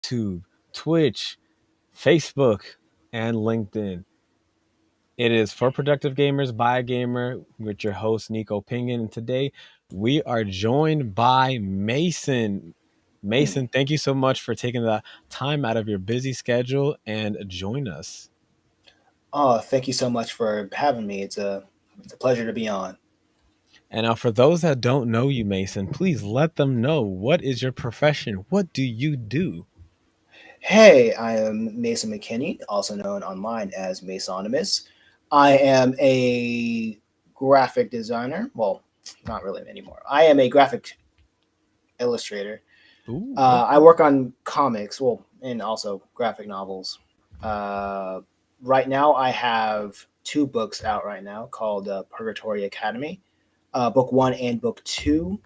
YouTube, Twitch, Facebook, and LinkedIn. It is for productive gamers by a gamer with your host Nico Pingen. And today we are joined by Mason. Mason, thank you so much for taking the time out of your busy schedule and join us. Oh, thank you so much for having me. It's a pleasure to be on. And now, for those that don't know you, Mason, please let them know, what is your profession? What do you do? Hey, I am Mason McKinney, also known online as Masonymous. I am a graphic designer. Well, not really anymore. I am a graphic illustrator. Ooh, I okay. work on comics, well, and also graphic novels. Uh, right now, I have two books out right now called Purgatory Academy, book one and book two.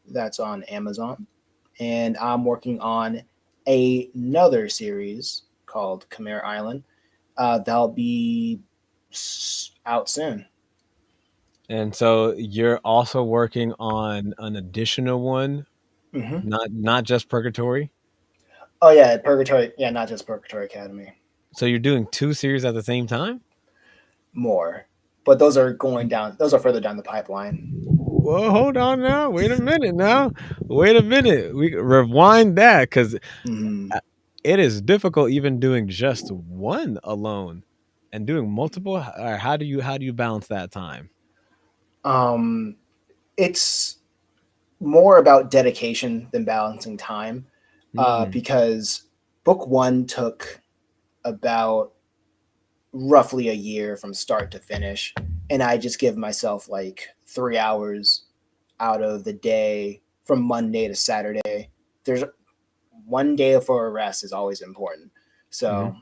That's on Amazon. And I'm working on another series called Khmer Island. That'll be out soon. And so you're also working on an additional one, Hmm. not just Purgatory. Oh yeah, Purgatory. Yeah, not just Purgatory Academy. So you're doing two series at the same time? More, but those are going down. Those are further down the pipeline. Well, hold on now. Wait a minute now. Wait a minute. We rewind that because Hmm. it is difficult even doing just one alone and doing multiple. How do you balance that time? Um, it's more about dedication than balancing time, Mm, because book one took about roughly a year from start to finish, and I just give myself like 3 hours out of the day from Monday to Saturday. There's one day for a rest is always important. mhm. So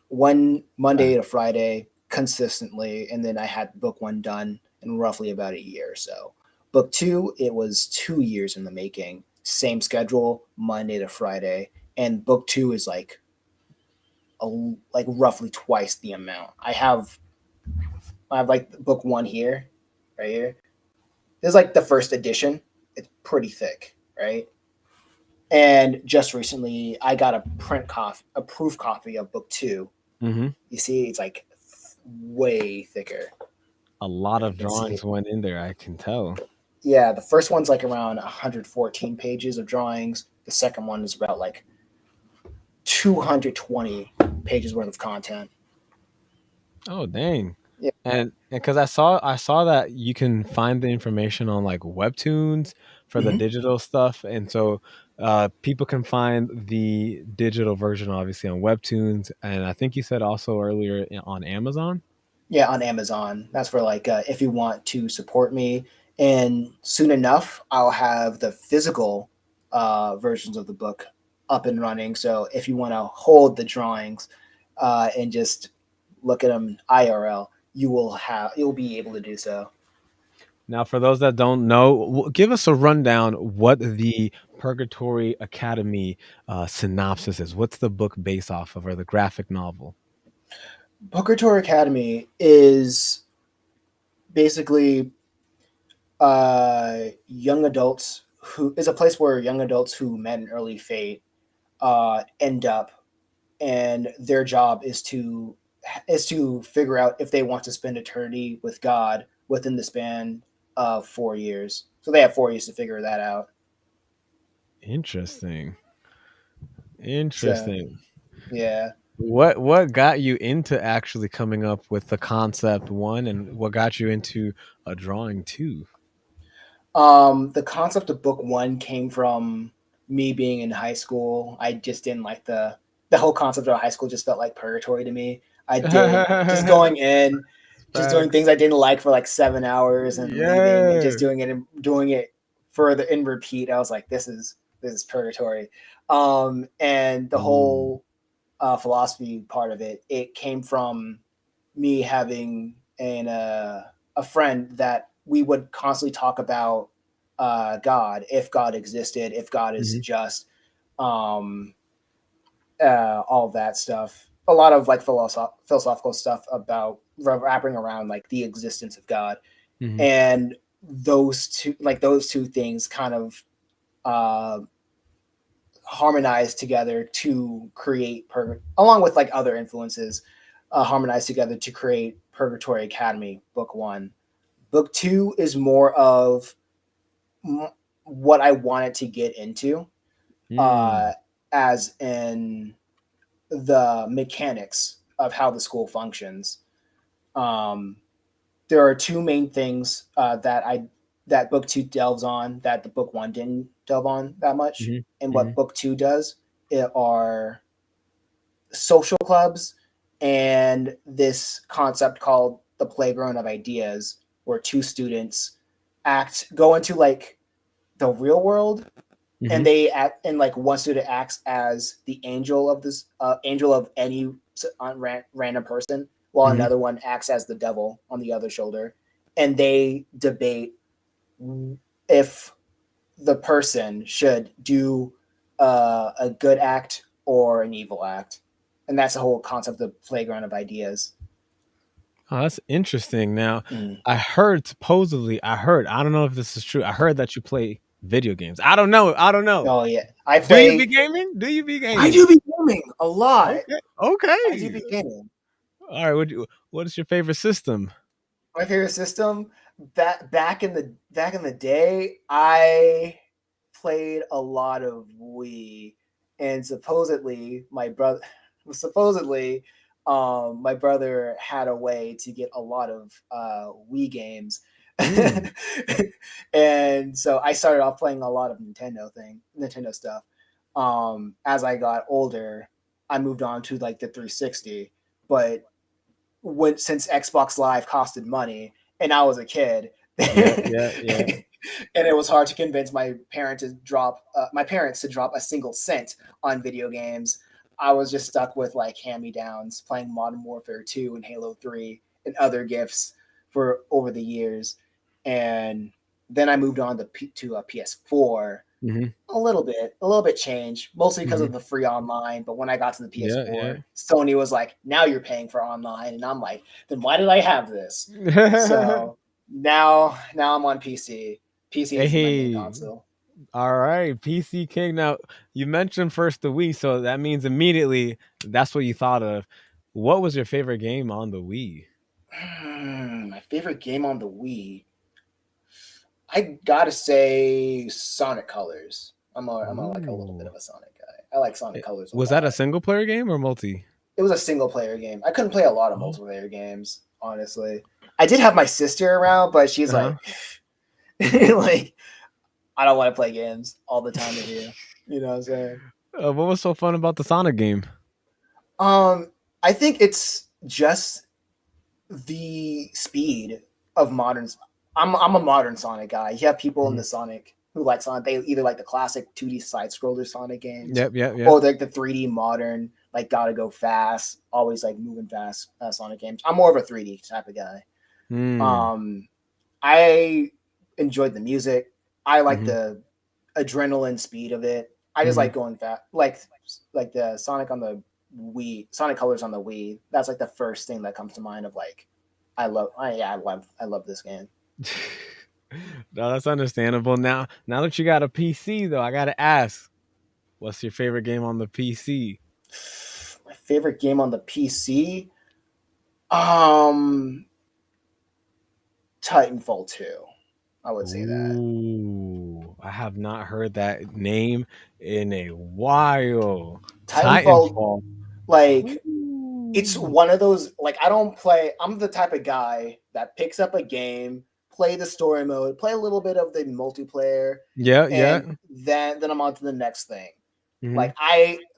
one Uh, Monday to Friday consistently, and then I had book one done in roughly about a year or so. Book two, it was 2 years in the making. Same schedule, Monday to Friday, and book two is a, like roughly twice the amount. I have like book one here, right here. This is like the first edition. It's pretty thick, right? And just recently, I got a proof copy of book two. mhm. You see, it's like way thicker. A lot You of can see drawings it. went in there. I can tell. Yeah, the first one's like around 114 pages of drawings. The second one is about like 220 pages worth of content. Oh, dang. Yeah. And because I saw that you can find the information on like webtoons for the Hmm. digital stuff, and so people can find the digital version obviously on webtoons, and I think you said also earlier on Amazon. Yeah, on Amazon. That's for like if you want to support me. And soon enough, I'll have the physical versions of the book up and running. So if you want to hold the drawings and just look at them IRL, you'll be able to do so. Now, for those that don't know, give us a rundown what the Purgatory Academy synopsis is. What's the book based off of, or the graphic novel? Purgatory Academy is basically young adults who is a place where young adults who met an early fate end up, and their job is to figure out if they want to spend eternity with God within the span of 4 years. So they have 4 years to figure that out. Interesting. So Interesting. yeah, What got you into actually coming up with the concept one, and what got you into a drawing two? the concept of book one came from me being in high school. I just didn't like the whole concept of high school. Just felt like purgatory to me. I did just going in, just doing Facts. things I didn't like for like 7 hours and leaving, and just Yeah. doing it further in repeat. I was like, this is purgatory. And the Mm, whole philosophy part of it, it came from me having a friend that we would constantly talk about God, if God existed, if God is mhm, just, um, all that stuff. A lot of like philosophical stuff about wrapping around like the existence of God, mhm. and those two things kind of uh, harmonized together to create along with like other influences, harmonized together to create Purgatory Academy Book One. Book Two is more of what I wanted to get into, uh, Mm. as in the mechanics of how the school functions. Um, there are two main things that book two delves on that the book one didn't delve on that much. Mhm. And what Mhm. book two does, it are social clubs and this concept called the playground of ideas, where two students go into like the real world, and Mhm. they act, and like one student acts as the angel of this angel of any random person, while Mhm. another one acts as the devil on the other shoulder, and they debate if the person should do a good act or an evil act, and that's the whole concept of playground of ideas. Oh, that's interesting. Now, Mm. I heard supposedly, I don't know if this is true. I heard that you play video games. I don't know. I don't know. Oh yeah, I Do you be play. gaming? Do you be I gaming? do be gaming a lot. Okay. I do Okay. be gaming. All right. What is your favorite system? My favorite system, back in the day, I played a lot of Wii, and supposedly my brother had a way to get a lot of Wii games. Mm. And so I started off playing a lot of Nintendo stuff. As I got older, I moved on to like the 360, but since Xbox Live costed money and I was a kid, Yeah. and Yeah. Yeah. it was hard to convince my parents to drop a single cent on video games. I was just stuck with like hand-me-downs, playing Modern Warfare 2 and Halo 3 and other gifts for over the years. And then I moved on to a PS4. Mhm. A little bit changed, mostly because of Mhm. the free online. But when I got to the Yeah. PS4, Yeah. Sony was like, "Now you're paying for online," and I'm like, "Then why did I have this?" So now I'm on PC. PC is my main Hey. console. All right, PC King. Now, you mentioned first the Wii, so that means immediately that's what you thought of. What was your favorite game on the Wii? My favorite game on the Wii, I gotta say Sonic Colors. I'm like a little bit Ooh. of a Sonic guy. I like Sonic Eh, Colors a Was that a lot. single player game or multi? It was a single player game. I couldn't play a lot of Oh. multiplayer games, honestly. I did have my sister around, but she's Uh-huh. like, like I don't want to play games all the time with you. You know what I'm saying? What was so fun about the Sonic game? Um, I think it's just the speed of modern. I'm a modern Sonic guy. You have people in Mhm. the Sonic who like Sonic. They either like the classic 2D side scroller Sonic games, Yep, yep, yep. or like the 3D modern, like gotta go fast, always like moving fast Sonic games. I'm more of a 3D type of guy. Mm. Um, I enjoyed the music. I like Mhm. the adrenaline speed of it. I just like Mhm. going fast, like the Sonic on the Wii, Sonic Colors on the Wii. That's like the first thing that comes to mind of like, I love this game. No, that's understandable. Now that you got a PC though, I gotta ask, what's your favorite game on the PC? My favorite game on the PC, um, Titanfall 2. I would say that. Ooh, I have not heard that name in a while. Titanfall, Titanfall. like it's Ooh. one of those like I don't play. I'm the type of guy that picks up a game, play the story mode, play a little bit of the multiplayer, Yeah, and yeah. then I'm on to the next thing. Mhm. Like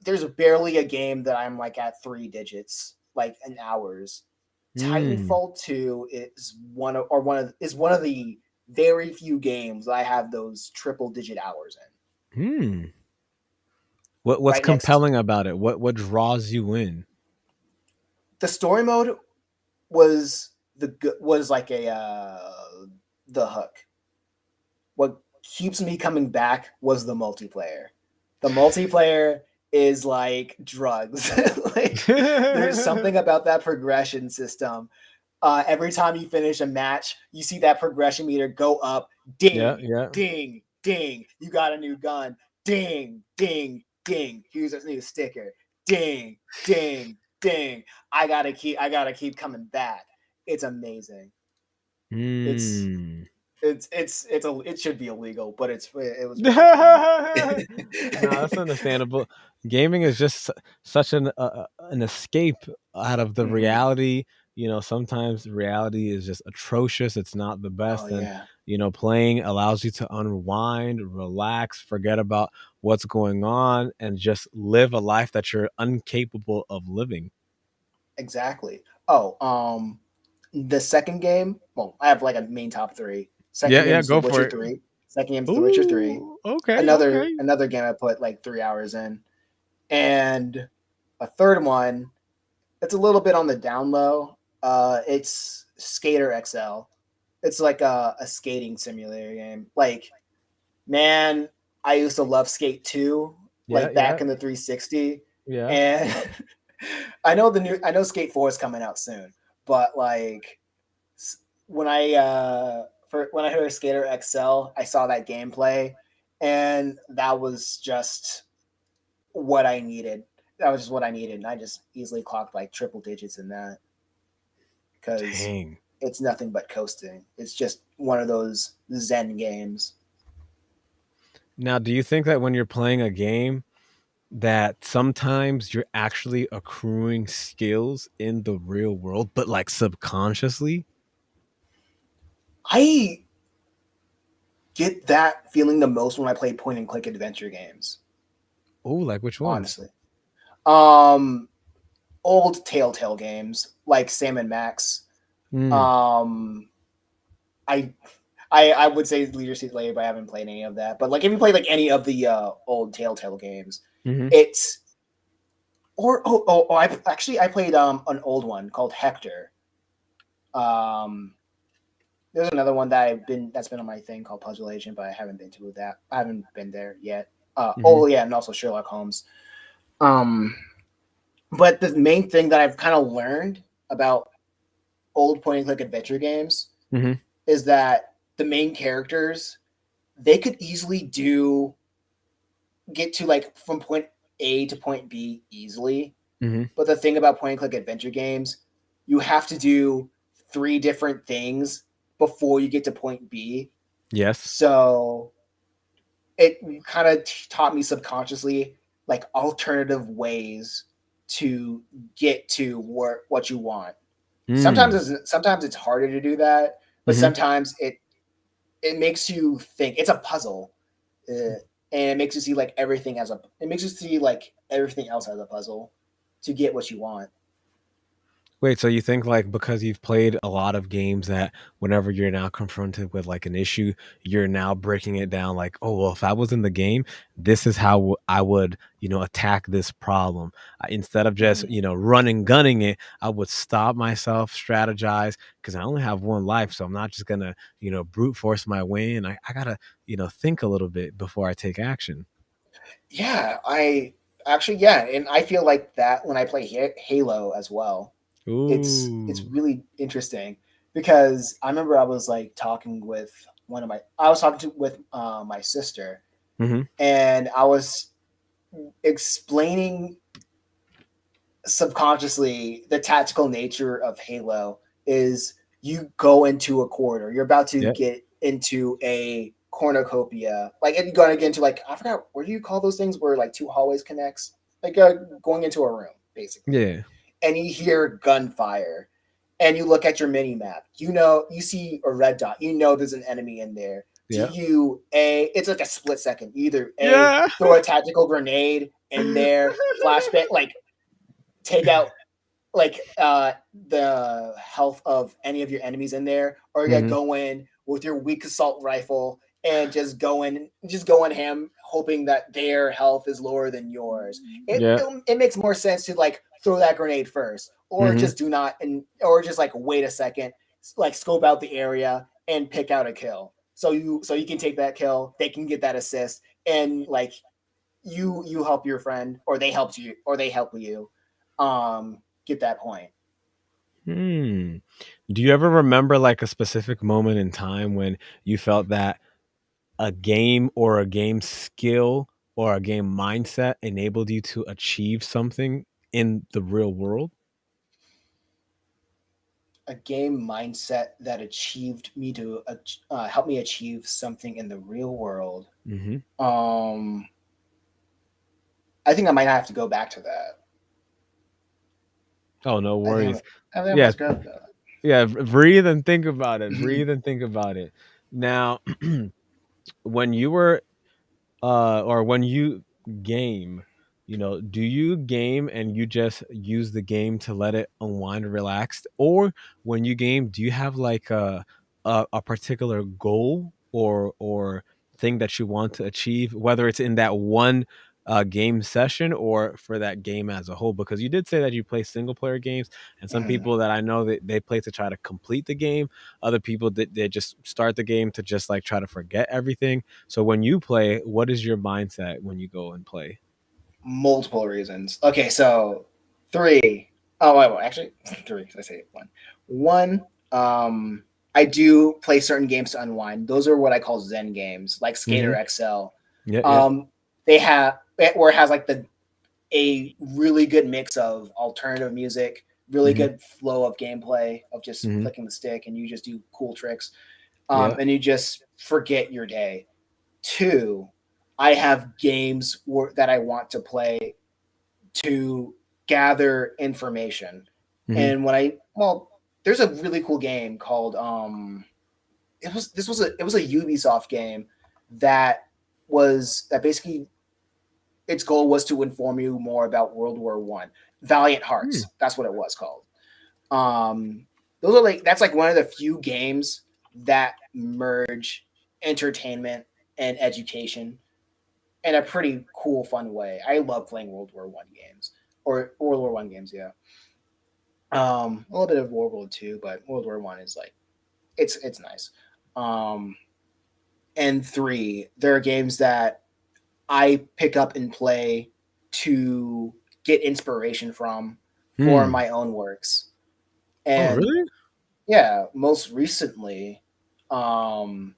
there's barely a game that I'm like at 3 digits, like in hours. Mm. Titanfall 2 is one of the very few games I have those triple digit hours in. Hmm. What's Right next, compelling about it? What draws you in? the story mode was was like a the hook. What keeps me coming back was the multiplayer. The multiplayer is like drugs. Like there's something about that progression system. Every time you finish a match, you see that progression meter go up. Yeah, Ding, yeah. ding, ding. You got a new gun. Ding, ding. ding. Here's a new sticker. Ding, ding, ding. I gotta keep coming back. It's amazing. It's Hmm. it should be illegal, but it was really fun. No, that's understandable. Gaming is just such an escape out of the Hmm. reality. Sometimes reality is just atrocious. It's not the Oh best, and yeah, playing allows you to unwind, relax, forget about what's going on, and just live a life that you're incapable of living. exactly. Oh, the second game. Well, I have like a main top three. Second Yeah, game yeah, is The go Witcher for it. 3. Second game is The Witcher 3. Ooh, okay, Another okay. another game I put like 3 hours in, and a third one. It's a little bit on the down low. It's Skater XL. It's like a skating simulator game. Like, man, I used to love Skate 2, Yeah, like yeah, back in the 360. yeah. And I know Skate 4 is coming out soon, but like when I heard Skater XL, I saw that gameplay, and that was just what I needed. That was just what I needed, and I just easily clocked like triple digits in that because Dang. it's nothing but coasting. It's just one of those Zen games. Now, do you think that when you're playing a game that sometimes you're actually accruing skills in the real world, but like subconsciously? I get that feeling the most when I play point and click adventure games, Oh, like which ones? honestly. Um, Old Telltale games like Sam and Max. Mm, Um, I I would say Leisure Suit Larry, but I haven't played any of that. But like if you play like any of the old Telltale games, hmm. it's I played an old one called Hector. Um, there's another one that's been on my thing called Puzzle Agent, but I haven't been to that. I haven't been there yet. Hmm. Yeah, and also Sherlock Holmes. Um, but the main thing that I've kind of learned about old point and click adventure games Hmm. is that the main characters they could easily do get to like from point A to point B easily. Hmm. But the thing about point and click adventure games, you have to do three different things before you get to point B. Yes. So it kind of taught me subconsciously like alternative ways to get to what you want. Mm. Sometimes it's harder to do that, but Hmm. sometimes it makes you think. It's a puzzle, and it makes you see like everything as a. It makes you see like everything else as a puzzle to get what you want. Wait, so you think like because you've played a lot of games that whenever you're now confronted with like an issue, you're now breaking it down like, oh, well, if I was in the game, this is how I would, attack this problem. Instead of just, Mhm. running, gunning it, I would stop myself, strategize because I only have one life. So I'm not just going to, brute force my way in. I got to, think a little bit before I take action. Yeah, I actually yeah, and I feel like that when I play Halo as well. It's Ooh. really interesting because I remember I was like talking with I was talking with my sister, Hmm. and I was explaining subconsciously the tactical nature of Halo is you go into a corridor. You're about to Yeah. get into a cornucopia. Like you're gonna get into like I forgot what do you call those things where like two hallways connects? Like going into a room, basically. Yeah. And you hear gunfire. And you look at your mini map, you see a red dot, there's an enemy in there. Do Yeah. you it's like a split second. You either Yeah. throw a tactical grenade in there, flashbang, like take out like the health of any of your enemies in there, or you gotta Hmm. go in with your weak assault rifle and just go in ham, hoping that their health is lower than yours. Yeah. It makes more sense to like throw that grenade first, or Hmm. just do not, or just like wait a second, like scope out the area and pick out a kill. So you can take that kill, they can get that assist, and like you help your friend, or they help you, get that point. Hmm. Do you ever remember like a specific moment in time when you felt that a game or a game skill or a game mindset enabled you to achieve something in the real world? A game mindset that help me achieve something in the real world. Hmm. Um, I think I might have to go back to that. Oh, no I think worries. I Yeah, must go. yeah. Breathe and think about it. Mhm. Breathe and think about it. Now, when you were or when you game, do you game and you just use the game to let it unwind and relax, or when you game, do you have like a particular goal or thing that you want to achieve, whether it's in that one game session or for that game as a whole? Because you did say that you play single player games, and some Mhm. people that I know that they play to try to complete the game. Other people that they just start the game to just like try to forget everything. So when you play, what is your mindset when you go and play? Multiple reasons. Okay, so three. Oh, wait, actually, three. I say one. One. I do play certain games to unwind. Those are what I call Zen games, like Skater Mhm. XL. Yeah, yeah. Um, they have where it has like the a really good mix of alternative music, really Mhm. good flow of gameplay of just Mhm. flicking the stick and you just do cool tricks. Yeah. And you just forget your day. Two, I have games that I want to play to gather information. Mhm. And there's a really cool game called it was a Ubisoft game that that basically its goal was to inform you more about World War One. Valiant Mm. Hearts, that's what it was called. Um, those are that's like one of the few games that merge entertainment and education in a pretty cool, fun way. I love playing World War One games or World War One games. Yeah, a little bit of World War Two, but World War One is like it's nice. Um, and three, there are games that I pick up and play to get inspiration from for Hmm. my own works. Oh, And really? yeah, most recently, um,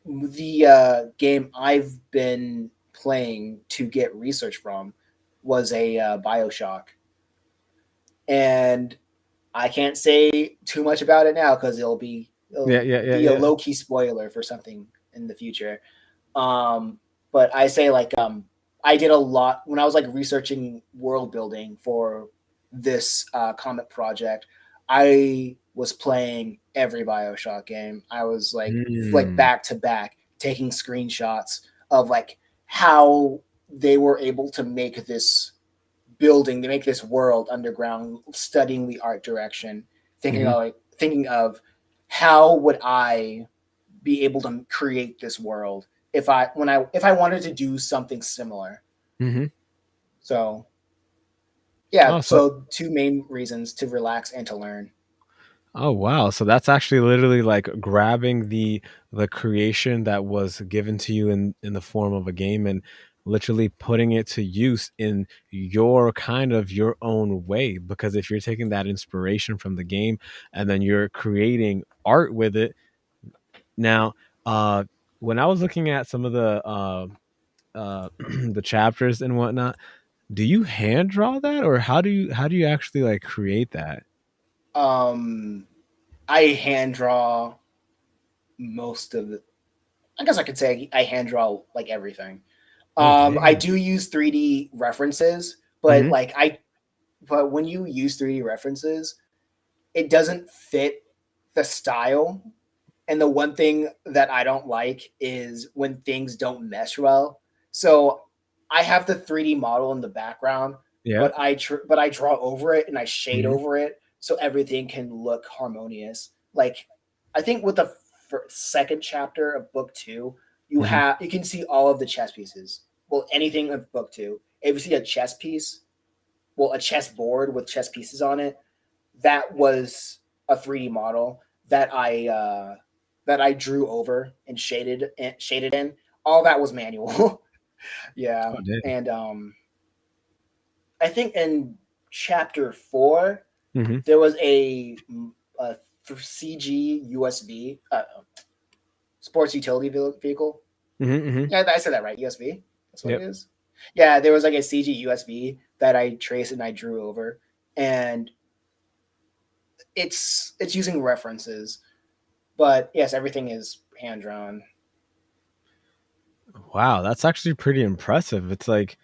the game I've been playing to get research from was a Bioshock, and I can't say too much about it now because Yeah, it'll yeah, yeah, be a yeah. low key spoiler for something in the future. But I say I did a lot when I was like researching world building for this comic project. I was playing every Bioshock game. I was like Hmm. back to back taking screenshots of like how they were able to make this building, they make this world underground, studying the art direction, Mhm. thinking of how would I be able to create this world if I wanted to do something similar. Mhm. So yeah, Oh, so so two main reasons to relax and to learn. oh wow. So that's actually literally like grabbing the creation that was given to you in the form of a game and literally putting it to use in your kind of your own way, because if you're taking that inspiration from the game and then you're creating art with it. Now, when I was looking at some of the chapters and whatnot, do you hand draw that, or how do you actually like create that? Um, I hand draw most of the. I guess I could say I hand draw like everything. Oh I dang. do use 3D references, but Mhm. but when you use 3D references, it doesn't fit the style. And the one thing that I don't like is when things don't mesh well. So I have the 3D model in the background, Yeah. but I draw over it and I shade Mhm. over it so everything can look harmonious. Like I think with the second chapter of book 2, Mhm. you can see all of the chess pieces. Well, anything of book 2. If you see a chess piece, well, a chess board with chess pieces on it, that was a 3D model that I drew over and shaded in. All that was manual. Yeah, Oh dang. and I think in chapter 4 Mhm. there was a CG USB sports utility vehicle. Mhm. Mhm. Yeah, I said that right. USB. That's what it Yep. is. Yeah, there was like a CG USV that I traced and I drew over, and it's using references, but yes, everything is hand drawn. Wow, that's actually pretty impressive. It's like,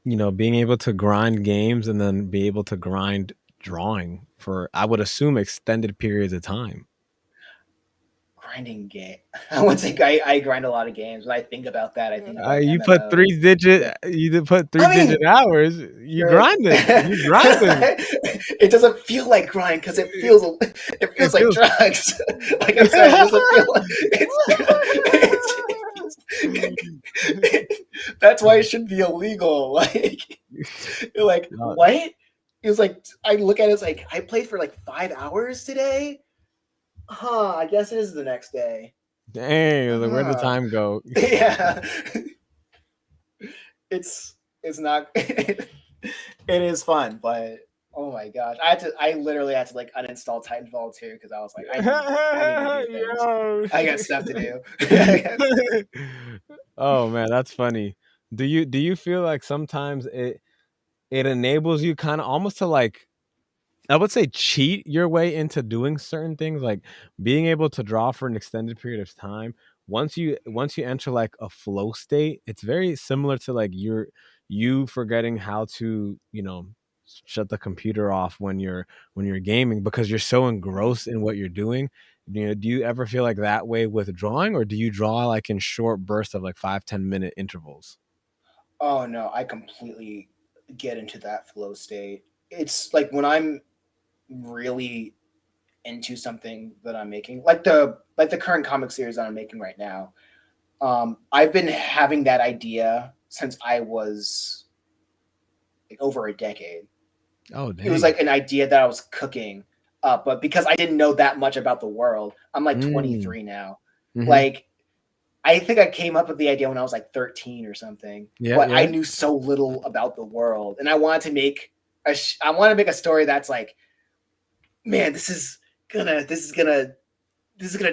being able to grind games and then be able to grind drawing for, I would assume, extended periods of time. Grinding game. I would say I grind a lot of games. When I think about that, I think about You put MMOs. three digit, you did put three I digit mean, hours. You sure. grinding. You grinding. It doesn't feel like grind because it It feels like feels. drugs. Like I said, it doesn't feel like that's why it should be illegal. Like you're like No, what? It was like I look at it as like I played for like 5 hours today. Huh? I guess it is the next day. dang, like, where'd the Huh? time go? Yeah. It's not. It is fun, but oh my gosh, I literally had to like uninstall Titanfall 2 because I was like, I need to do things. Yo. I got stuff to do. Oh man, that's funny. Do you feel like sometimes it enables you kind of almost to, like, I would say, cheat your way into doing certain things, like being able to draw for an extended period of time. Once you enter like a flow state, it's very similar to like you forgetting how to, shut the computer off when you're gaming because you're so engrossed in what you're doing. Do you ever feel like that way with drawing, or do you draw like in short bursts of like 5-10 minute intervals? Oh no, I completely get into that flow state. It's like when I'm really into something that I'm making, like the current comic series that I'm making right now. I've been having that idea since I was like over a decade. Oh It was dang. like an idea that I was cooking up, but because I didn't know that much about the world, I'm like Mm. 23 now. Hmm. Like I think I came up with the idea when I was like 13 or something, Yeah, but I yeah. knew so little about the world, and I wanted to make I want to make a story that's like, man, this is gonna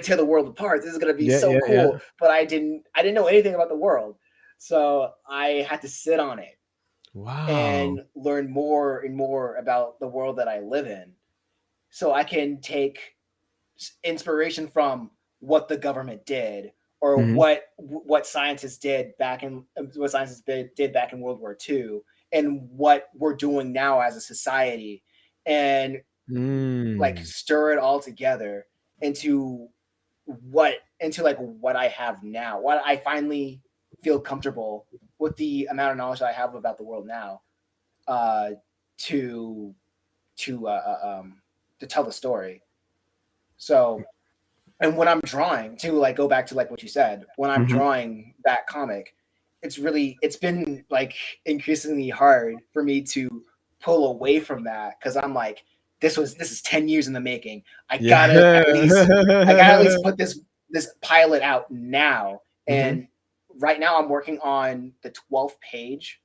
tear the world apart. This is gonna be Yeah, so yeah, yeah. cool. But I didn't know anything about the world, so I had to sit on it Wow. and learn more and more about the world that I live in, so I can take inspiration from what the government did or Mhm. what scientists did back in what scientists did back in World War II and what we're doing now as a society, and like Mm. stir it all together into into like what I have now, what I finally feel comfortable with the amount of knowledge that I have about the world now, uh, to to uh, to tell the story. So, and when I'm drawing, to like go back to like what you said, when I'm Mhm. drawing that comic, it's been like increasingly hard for me to pull away from that because I'm like, this is 10 years in the making. I gotta Yeah. at least I gotta at least put this pilot out now. Mhm. And right now I'm working on the 12th page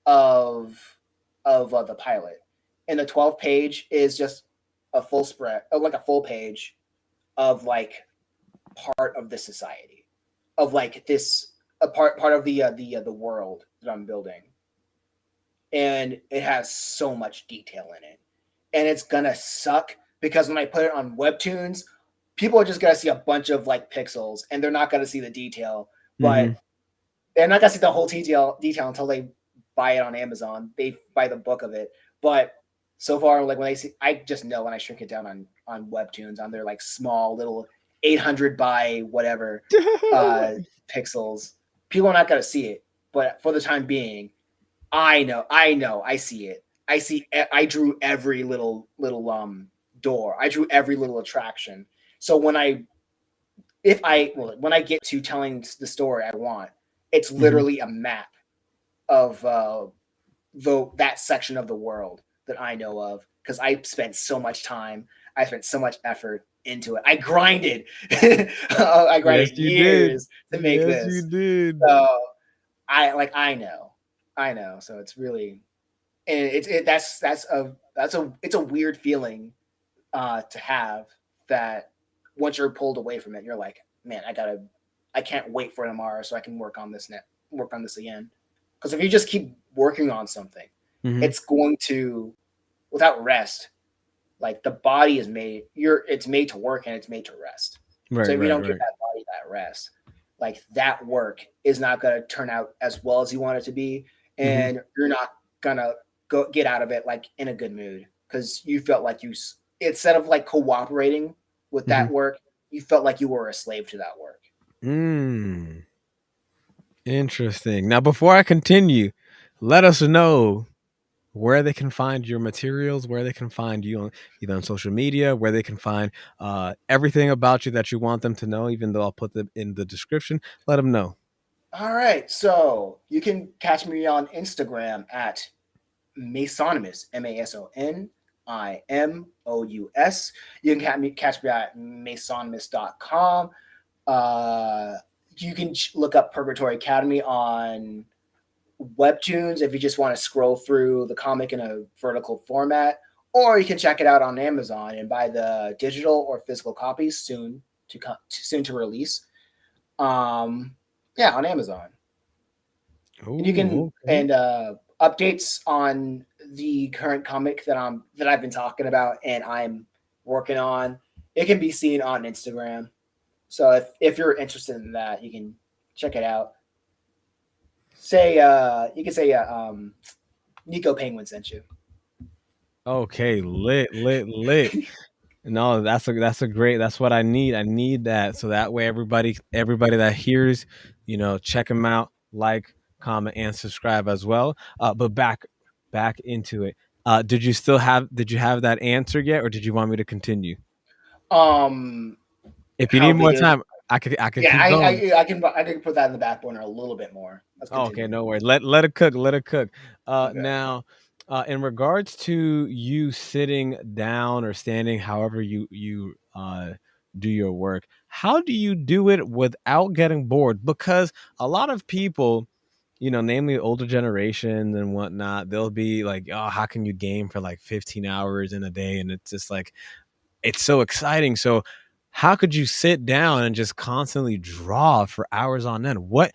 of the pilot, and the 12th page is just a full spread, like a full page of like part of the society, of like this a part of the world that I'm building, and it has so much detail in it, and it's gonna suck because when I put it on webtoons, people are just gonna see a bunch of like pixels and they're not gonna see the detail, but Mhm. they're not gonna see the whole detail until they buy it on Amazon. They buy the book of it. But so far, like when they see, I just know when I shrink it down on webtoons on their like small little 800 by whatever uh pixels, people are not gonna see it. But for the time being, I see it. I drew every little door. I drew every little attraction. So when I get to telling the story I want, it's Mhm. literally a map of that section of the world that I know of because I spent so much time, I spent so much effort into it. I grinded, I Yes, grinded you did. years to make Yes, you this. did. So I know. So it's really, and it's a weird feeling to have that once you're pulled away from it, you're like, man, I can't wait for tomorrow so I can work on this work on this again. Because if you just keep working on something, Hmm. it's going to, without rest, like the body is made, it's made to work and it's made to rest. So Right, if you right, don't give right. that body that rest, like that work is not going to turn out as well as you want it to be, Hmm. and you're not gonna go get out of it like in a good mood because you felt like instead of like cooperating with Hmm. that work, you felt like you were a slave to that work. Mm, interesting. Now, before I continue, let us know where they can find your materials, where they can find you on either on social media, where they can find everything about you that you want them to know, even though I'll put them in the description. Let them know. All right, so you can catch me on Instagram at Masonymous, MASONIMOUS. You can catch me at masonymous.com. Uh, you can look up Purgatory Academy on Webtoons if you just want to scroll through the comic in a vertical format, or you can check it out on Amazon and buy the digital or physical copies soon to release. Um, yeah, on Amazon. And you can Oh, okay. and updates on the current comic that I've been talking about and I'm working on. It can be seen on Instagram. So if you're interested in that, you can check it out. Say you can say Nico Penguin sent you. Okay, lit, lit, lit. No, that's a great. That's what I need. I need that so that way everybody that hears, check them out, like, comment, and subscribe as well. But back into it. Did you have that answer yet, or did you want me to continue? Um, If you how need more big? time, I could Yeah, keep going. I can put that in the back burner a little bit more. Let's Oh, okay, continue. no worries. Let it cook. Let it cook. Okay. Now, in regards to you sitting down or standing, however you do your work, how do you do it without getting bored? Because a lot of people, namely older generation and whatnot, they'll be like, "Oh, how can you game for like 15 hours in a day?" And it's just like it's so exciting. So, how could you sit down and just constantly draw for hours on end? What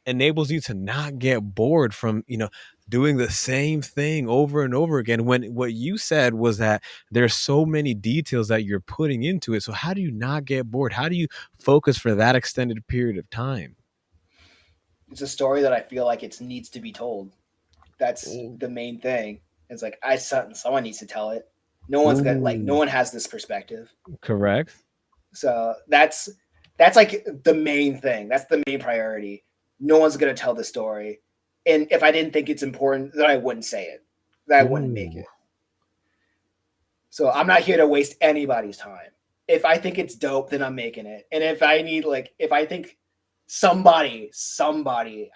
enables you to not get bored from doing the same thing over and over again when what you said was that there's so many details that you're putting into it? So how do you not get bored? How do you focus for that extended period of time? It's a story that I feel like it needs to be told. That's Ooh. the main thing. It's like someone needs to tell it. No Ooh, one has this perspective. correct. So that's like the main thing. That's the main priority. No one's gonna tell the story. And if I didn't think it's important, then I wouldn't say it. Then I wouldn't make Ooh. it. So I'm not here to waste anybody's time. If I think it's dope, then I'm making it. And if I think somebody,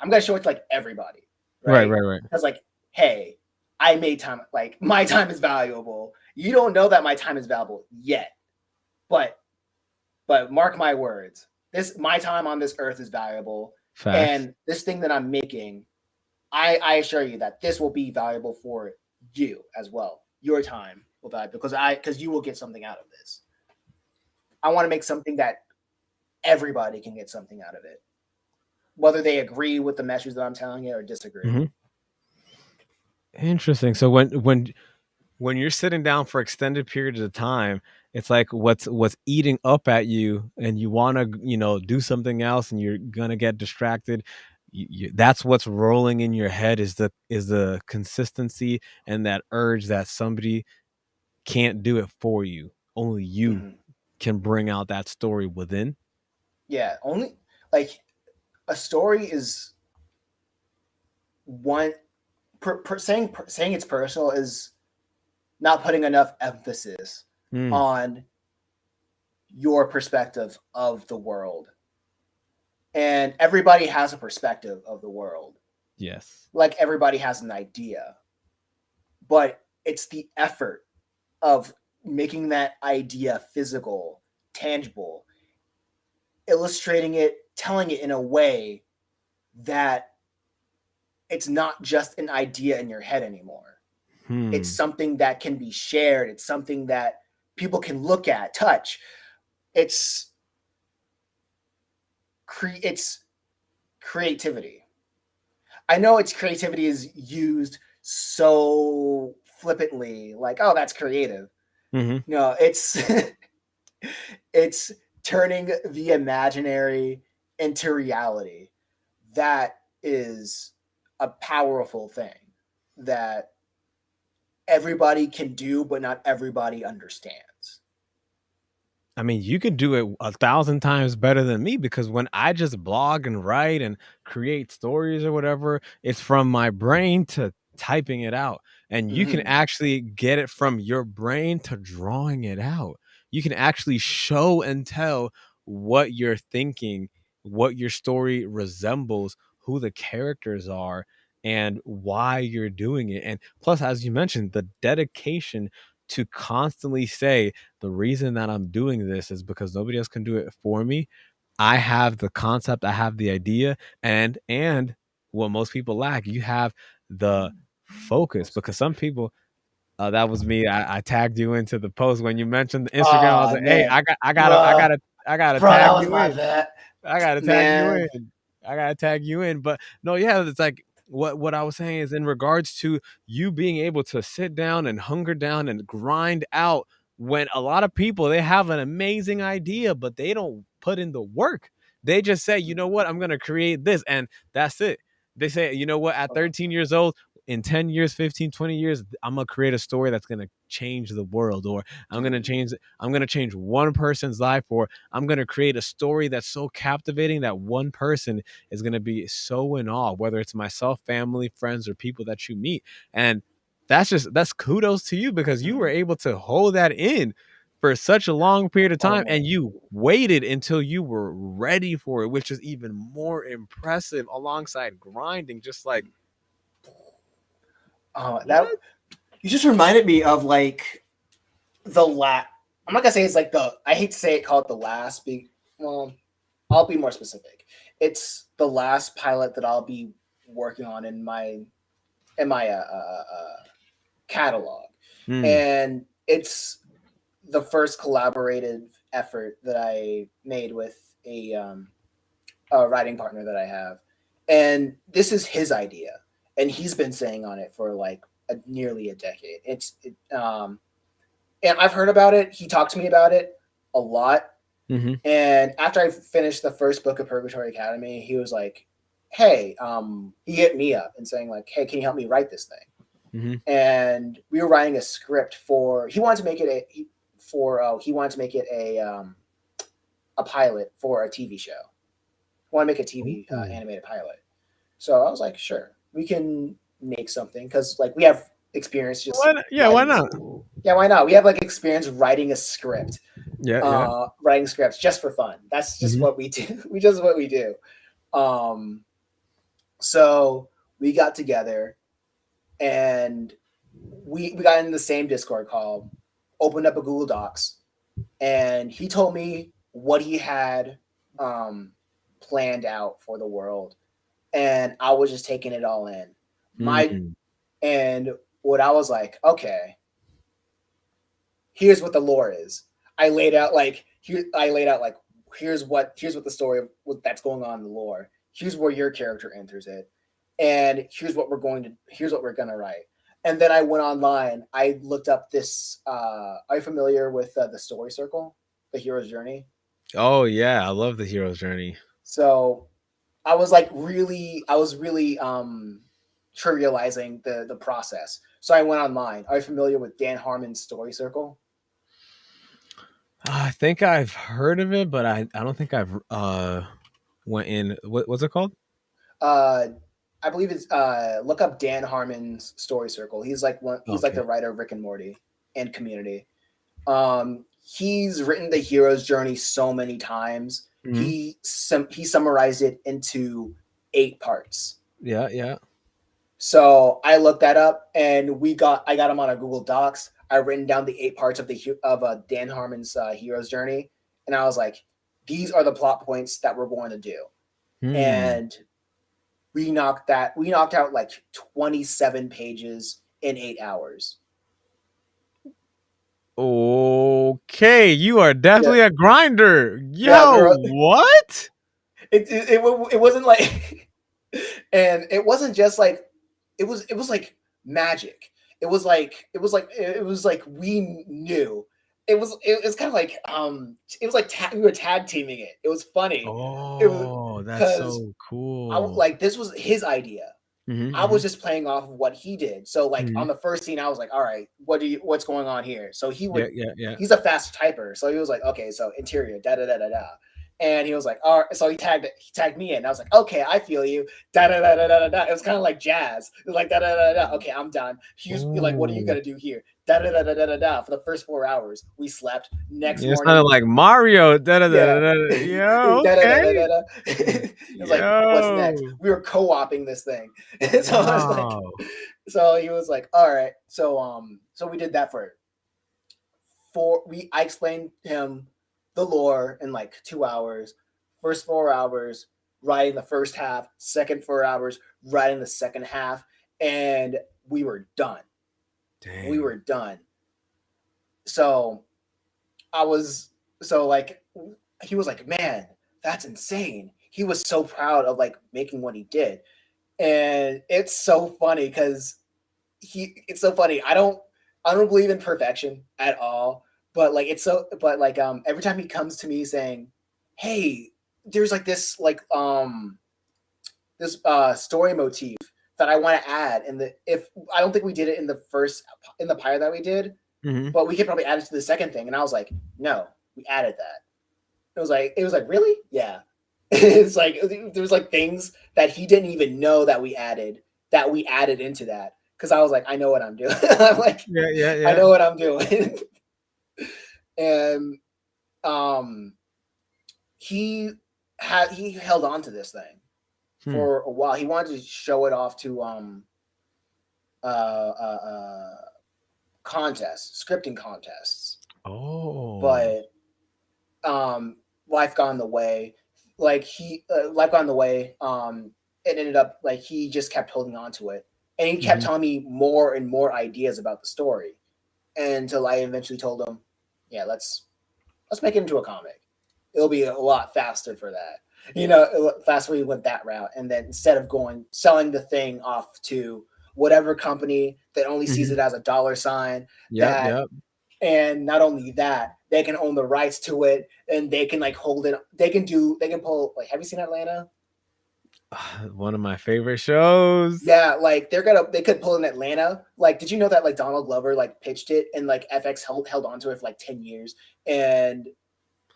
I'm gonna show it to like everybody, Right, right? right, right. Because like, hey, I made time. Like my time is valuable. You don't know that my time is valuable yet, but mark my words, this my time on this earth is valuable, Facts. and this thing that I'm making, I assure you that this will be valuable for you as well. Your time will be valuable because you will get something out of this. I want to make something that everybody can get something out of it, whether they agree with the message that I'm telling you or disagree. Hmm. Interesting. So when you're sitting down for extended periods of time, it's like what's eating up at you, and you want to do something else, and you're gonna get distracted. That's what's rolling in your head is the consistency and that urge that somebody can't do it for you. Only you Mm-hmm. can bring out that story within. Yeah, only like a story is one. Saying it's personal is not putting enough emphasis Mm, on your perspective of the world. And everybody has a perspective of the world. yes. Like everybody has an idea, but it's the effort of making that idea physical, tangible, illustrating it, telling it in a way that it's not just an idea in your head anymore. It's Hmm. something that can be shared. It's something that people can look at, touch. It's it's creativity. I know its creativity is used so flippantly, like, oh, that's creative. Hmm. No, it's it's turning the imaginary into reality. That is a powerful thing that everybody can do, but not everybody understands. I mean, you could do it 1,000 times better than me because when I just blog and write and create stories or whatever, it's from my brain to typing it out. And you can Mm-hmm. actually get it from your brain to drawing it out. You can actually show and tell what you're thinking, what your story resembles, who the characters are, and why you're doing it. And plus, as you mentioned, the dedication to constantly say, the reason that I'm doing this is because nobody else can do it for me. I have the concept, I have the idea, and what most people lack, you have the focus. Because some people, that was me. I tagged you into the post when you mentioned the Instagram. I was Oh like, hey, man, I bro, gotta, I gotta bro, that tag was you my in. vet, I gotta tag you man. in. I gotta tag you in. But no, yeah, it's like what I was saying is in regards to you being able to sit down and hunger down and grind out when a lot of people they have an amazing idea, but they don't put in the work. They just say, you know what, I'm gonna create this, and that's it. They say, you know what, at 13 years old, in 10 years, 15, 20 years, I'm gonna create a story that's gonna change the world, or I'm gonna change one person's life, or I'm going to create a story that's so captivating that one person is going to be so in awe, whether it's myself, family, friends, or people that you meet. And that's kudos to you because you were able to hold that in for such a long period of time and Oh, you waited until you were ready for it, which is even more impressive alongside grinding. Just like, that what? you just reminded me of like the last. I'm not gonna say it's like the. I hate to say it, call it the last. Well, I'll be more specific. It's the last pilot that I'll be working on in my catalog, Mm, and it's the first collaborative effort that I made with a writing partner that I have, and this is his idea, and he's been saying on it for like nearly a decade. And I've heard about it. He talked to me about it a lot. hmm And after I finished the first book of Purgatory Academy, he was like, "Hey," he hit me up and saying like, "Hey, can you help me write this thing?" hmm And we were writing a script for. He wanted to make it he wanted to make it a pilot for a TV show. I want to make a TV Ooh. animated pilot. So I was like, sure, we can make something because like we have experience just Why not? Yeah, why writing. not? Yeah, why not? We have like experience writing a script, Yeah, yeah. writing scripts just for fun. That's just Hmm. what we do. We just what we do. Um, so we got together and we got in the same Discord call, opened up a Google Docs, and he told me what he had um, planned out for the world, and I was just taking it all in. My Mm, and what I was like, okay, here's what the lore is. I laid out like I laid out like here's what the story what that's going on in the lore. Here's where your character enters it, and here's what we're gonna write. And then I went online. I looked up this. Are you familiar with the story circle, the hero's journey? oh yeah, I love the hero's journey. So I was really trivializing the process. So I went online. Are you familiar with Dan Harmon's story circle? I think I've heard of it, but I don't think I've went in. What's it called? Uh, I believe it's look up Dan Harmon's story circle. He's like Okay. the writer of Rick and Morty and Community. He's written the hero's journey so many times. Hmm. He summarized it into 8 parts. Yeah, yeah. So I looked that up, and I got him on a Google Docs. I written down the 8 parts of Dan Harmon's hero's journey, and I was like, these are the plot points that we're going to do. Hmm. And we knocked out like 27 pages in 8 hours. Okay, you are Yeah, definitely a grinder. yeah, Yo, what? it wasn't like, and it wasn't just like, it was like magic. It was like we knew. It was kind of like it was like we were tag teaming it. It was funny. It was Oh, that's because so I cool. like this was his idea. I was Hmm. just playing off of what he did. So like Hmm. on the first scene, I was like, all right, what's going on here? So Yeah, yeah, yeah. he's a fast typer. So he was like, okay, so interior, da da da da da. And he was like, all right, so he tagged me in. I was like, okay, I feel you. Da da da da da da. It was kind of like jazz. It was like da da da da. Okay, I'm done. He's like, what are you Ooh. gonna do here? Da da da da da da da. For the first 4 hours, we slept. Next Yeah, it sounded morning, like Mario. Da, da, da, yeah. da, da. Yo, okay. It's like, what's next? Yo. We were co-oping this thing. So I was like, Wow. so he was like, all right. So we did that for I explained him the lore in like 2 hours. First 4 hours, writing the first half, second 4 hours, writing the second half, and we were done. We Dang. were done. So I was so like he was like, man, that's insane. He was so proud of like making what he did. And it's so funny because it's so funny. I don't believe in perfection at all. But like every time he comes to me saying, hey, there's like this story motif that I want to add, and the if I don't think we did it in the pilot that we did, Hmm. but we could probably add it to the second thing. And I was like, no, we added that. It was like really? Yeah. It's like there was like things that he didn't even know that we added into that. Because I was like, I know what I'm doing. I'm like, Yeah, yeah, I yeah. know what I'm doing. And um he held on to this thing Hmm. for a while. He wanted to show it off to uh uh, uh contests, scripting contests. Oh. But life got in the way. Life got in the way. It ended up like he just kept holding on to it, and he kept Hmm. telling me more and more ideas about the story, until I eventually told him, "Yeah, let's make it into a comic. It'll be a lot faster for that." Faster we went that route, and then instead of going selling the thing off to whatever company that only sees Hmm. it as a dollar sign, Yep, that yep. and not only that, they can own the rights to it, and they can like hold it. They can pull like. Have you seen Atlanta? One of my favorite shows. Yeah, like they could pull in Atlanta. Like, did you know that like Donald Glover like pitched it, and like FX held onto it for like 10 years, and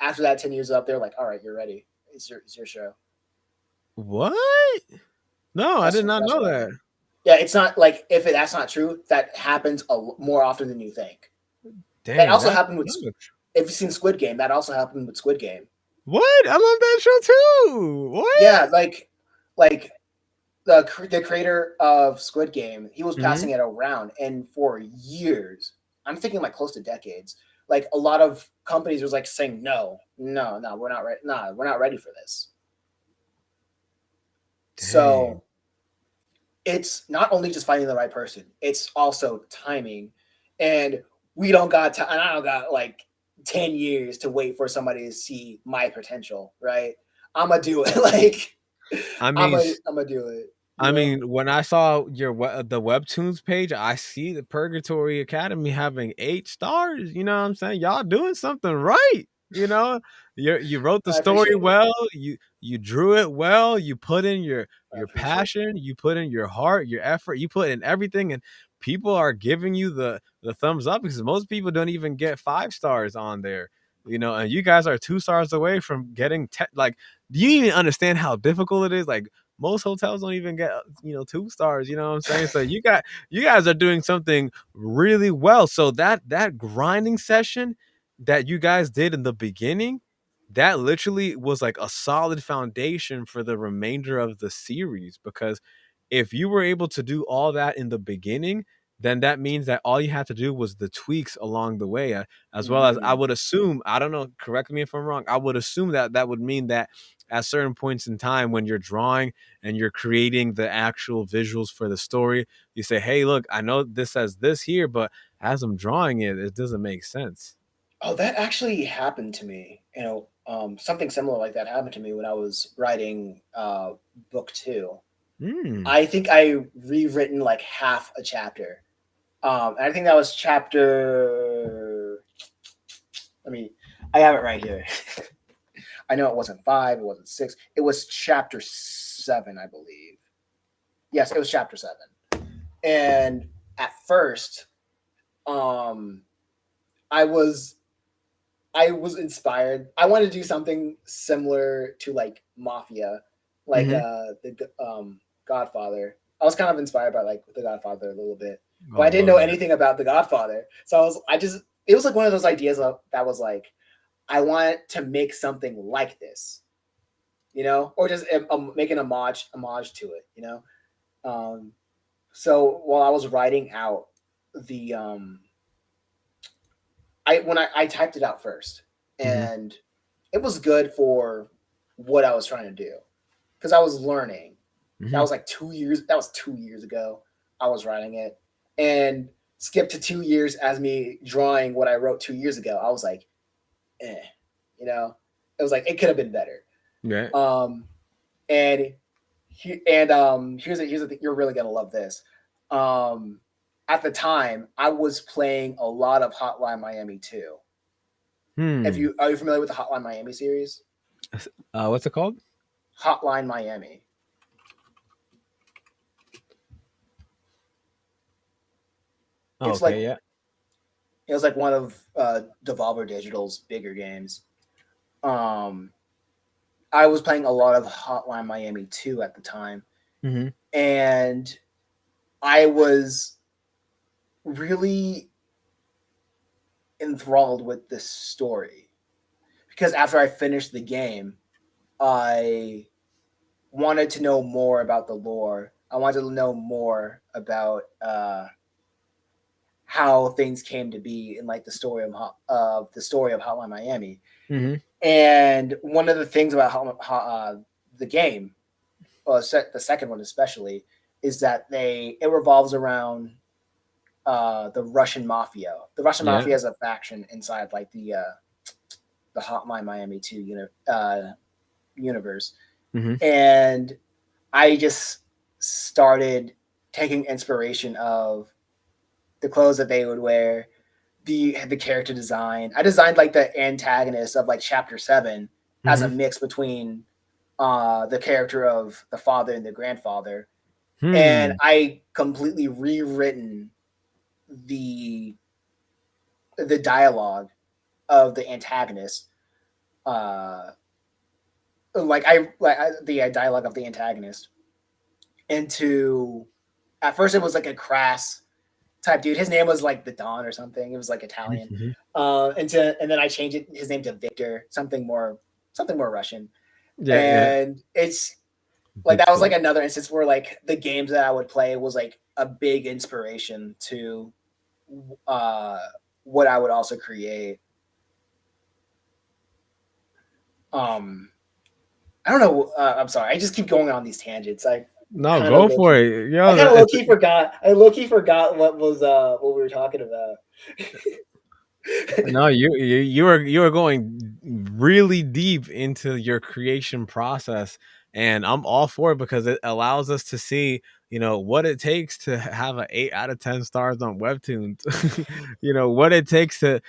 after that 10 years is up, they're like, all right, you're ready. It's your show. What? No, I That's did not that's know what I that. heard. Yeah, it's not like if that's not true, that happens more often than you think. That Dang, also that happened with. sucks. If you've seen Squid Game, that also happened with Squid Game. What? I love that show too. Yeah, What? like the creator of Squid Game, he was Hmm. passing it around, and for years, I'm thinking like close to decades, like a lot of companies was like saying no, no, no, we're not ready, no, we're not ready for this. Dang. So it's not only just finding the right person; it's also timing, and we don't got time. I don't got like 10 years to wait for somebody to see my potential, right? I'm gonna do it. Like I I'm mean, gonna I'm gonna do it. I mean, when I saw the webtoons page, I see the Purgatory Academy having 8 stars. You know what I'm saying? Y'all doing something right. You wrote the I story appreciate it. well. You drew it well. You put in I your appreciate it. passion. You put in your heart, your effort. You put in everything, and people are giving you the thumbs up because most people don't even get 5 stars on there. And you guys are 2 stars away from getting like. Do you even understand how difficult it is? Like most hotels don't even get 2 stars. You know what I'm saying? So you guys are doing something really well. So that grinding session that you guys did in the beginning, that literally was like a solid foundation for the remainder of the series. Because if you were able to do all that in the beginning, then that means that all you had to do was the tweaks along the way, as well as I Mm. would assume, I don't know, correct me if I'm wrong, I would assume that that would mean that at certain points in time when you're drawing and you're creating the actual visuals for the story, you say, hey, look, I know this says this here, but as I'm drawing it, it doesn't make sense. Oh, that actually happened to me. Something similar like that happened to me when I was writing book two. Mm. I think I rewritten like half a chapter. And I think that was chapter. Let me. I have it right here. I know it wasn't five. It wasn't six. It was chapter seven, I believe. Yes, it was chapter seven. And at first, um, I was I was inspired. I wanted to do something similar to like Mafia, like Hmm. the Godfather. I was kind of inspired by like the Godfather a little bit, but Oh, I didn't love know that. anything about the Godfather. So I just it was like one of those ideas that was like I want to make something like this, or just make an homage to it, Um, so while I was writing out the I typed it out first, Hmm. and it was good for what I was trying to do because I was learning. That Hmm. was like 2 years. That was 2 years ago. I was writing it, and skip to 2 years as me drawing what I wrote 2 years ago. I was like, eh, you know. It was like it could have been better. Yeah. Um, and here's the thing. You're really gonna love this. Um, at the time, I was playing a lot of Hotline Miami too. If Hmm. you are you familiar with the Hotline Miami series? What's it called? Hotline Miami. Oh, It's like okay. Yeah. it was like one of Devolver Digital's bigger games. Um, I was playing a lot of Hotline Miami 2 at the time, Hmm. and I was really enthralled with this story because after I finished the game, I wanted to know more about the lore. I wanted to know more about how things came to be in like the story of Hotline Miami. Hmm. And one of the things about the game, the second one especially, is that it revolves around the Russian mafia. The Russian Yeah. mafia is a faction inside like the Hotline Miami 2 universe, Hmm. and I just started taking inspiration of the clothes that they would wear, the character design. I designed like the antagonist of like chapter seven as a Hmm. mix between the character of the father and the grandfather, and Hmm. I completely rewritten the the dialogue of the antagonist. Uh, the dialogue of the antagonist into at first it was like a crass type dude. His name was like the Don or something. It was like Italian. Hmm. And then I changed his name to Victor, something more Russian. Yeah. Yeah. And it's like that was Victor. like another instance where like the games that I would play was like a big inspiration to uh what I would also create. Um I don't know. I'm sorry. I just keep going on these tangents. No, kind of go low for key. it. I Yo, kind of low key forgot. I low key forgot what we were talking about. no, you are going really deep into your creation process, and I'm all for it because it allows us to see, what it takes to have an 8 out of 10 stars on Webtoons. What it takes to,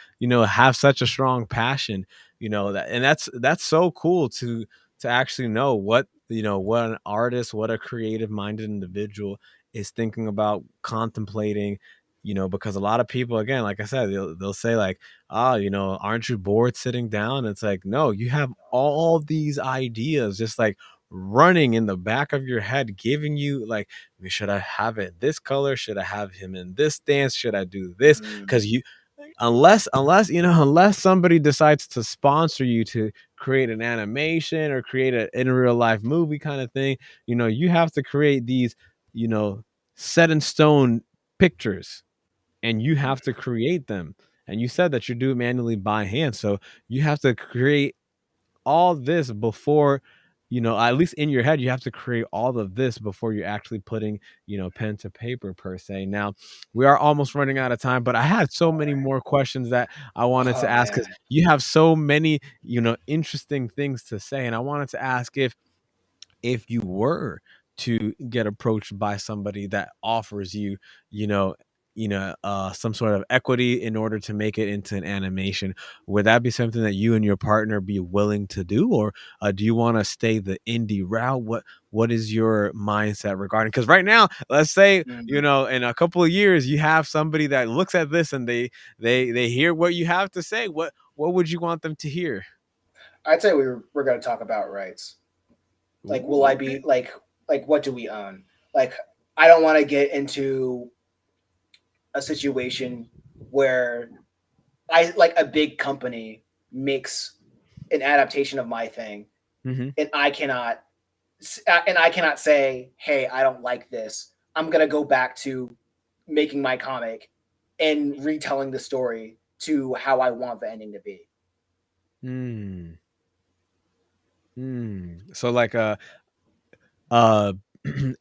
have such a strong passion. And that's so cool to actually know what an artist, what a creative minded individual is thinking about, contemplating. Because a lot of people, again, like I said, they'll say like, aren't you bored sitting down? It's like, no, you have all these ideas just like running in the back of your head, giving you like, should I have it this color? Should I have him in this dance? Should I do this? Mm, Because unless somebody decides to sponsor you to create an animation or create an in real life movie kind of thing, you have to create these, you know, set in stone pictures, and you have to create them. And you said that you do it manually by hand. So you have to create all this before at least in your head, you have to create all of this before you're actually putting, pen to paper per se. Now, we are almost running out of time, but I had so many more questions that I wanted to Oh ask because man. you have so many, interesting things to say. And I wanted to ask if you were to get approached by somebody that offers you, you know, some sort of equity in order to make it into an animation, would that be something that you and your partner be willing to do, or do you want to stay the indie route? What is your mindset regarding? Because right now, let's say Mm. in a couple of years, you have somebody that looks at this and they hear what you have to say. What would you want them to hear? I'd say we're gonna talk about rights. Like, will Ooh, I okay. be like what do we own? Like, I don't want to get into a situation where I like a big company makes an adaptation of my thing, Hmm. and I cannot say, hey, I don't like this. I'm gonna go back to making my comic and retelling the story to how I want the ending to be. Hmm. So like uh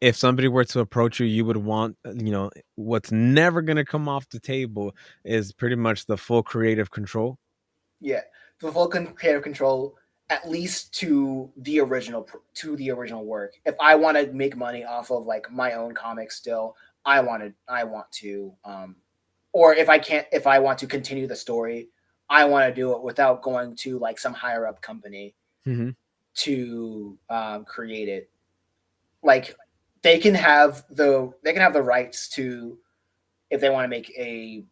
if somebody were to approach you, you would want, what's never going to come off the table is pretty much the full creative control. Yeah, the full creative control, at least to the original work. If I want to make money off of like my own comics, still, I want to, or if I want to continue the story, I want to do it without going to like some higher up company Hmm. to create it. Like they can have the rights to, if they want to make a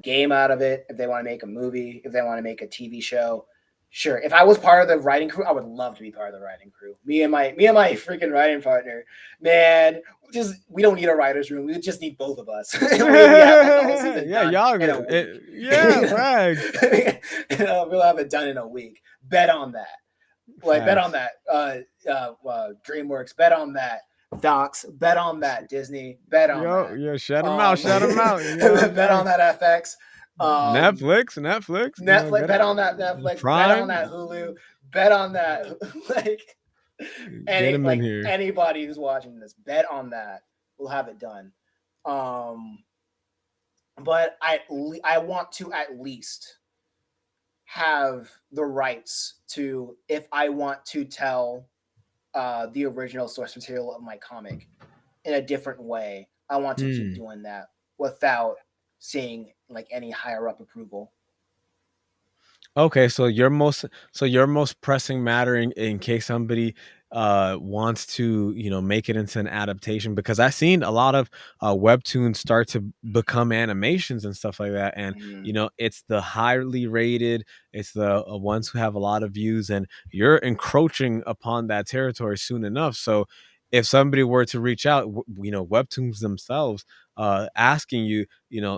game out of it, if they want to make a movie, if they want to make a TV show. Sure. If I was part of the writing crew, I would love to be part of the writing crew. Me and my freaking writing partner, man. Just we don't need a writer's room. We just need both of us. We have like the whole season Yeah, done y'all in a good. week. Yeah, facts. We'll have it done in a week. Bet on that. Like, bet on Facts. that. DreamWorks, bet on that. Docs, bet on that. Disney, bet on Yo, that. yo, shut them out, shut them out. Bet on that. FX. Um, Netflix, Netflix, get it. bet on that. Netflix, bet on that. Prime, Hulu, bet on that. Like, get them in like here. anybody who's watching this, bet on that. We'll have it done. Um, but I want to at least have the rights to, if I want to tell the original source material of my comic in a different way, I want to keep Hmm. doing that without seeing like any higher up approval. Okay, so your most pressing matter in case somebody wants to, make it into an adaptation, because I've seen a lot of webtoons start to become animations and stuff like that, and Mm-hmm. it's the highly rated, it's the ones who have a lot of views, and you're encroaching upon that territory soon enough. So if somebody were to reach out, webtoons themselves asking you,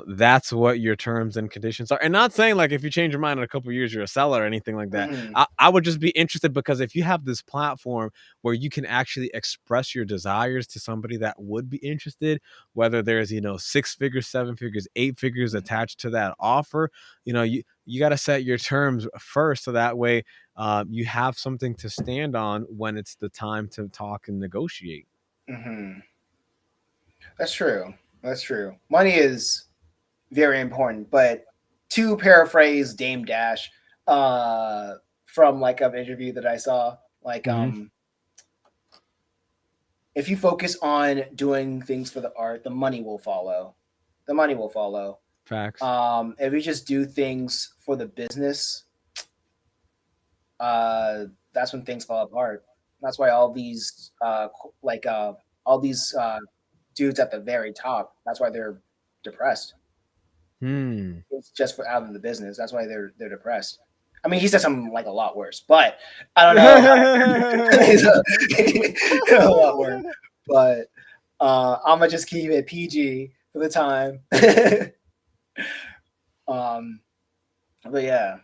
that's what your terms and conditions are. And not saying like if you change your mind in a couple of years, you're a seller or anything like that. Mm-hmm. I would just be interested because if you have this platform where you can actually express your desires to somebody that would be interested, whether there's, six figures, seven figures, eight figures attached to that offer, you got to set your terms first. So that way you have something to stand on when it's the time to talk and negotiate. Mm-hmm. That's true. That's true. Money is very important, but to paraphrase Dame Dash, uh, from like an interview that I saw, like Hmm. if you focus on doing things for the art, the money will follow. The money will follow. Facts. If you just do things for the business, that's when things fall apart. That's why all these dudes at the very top. That's why they're depressed. Hmm. It's just for out of the business. That's why they're depressed. I mean, he said something like a lot worse, but I don't know how. He's a lot worse, but I'm gonna just keep it PG for the time. um, but yeah,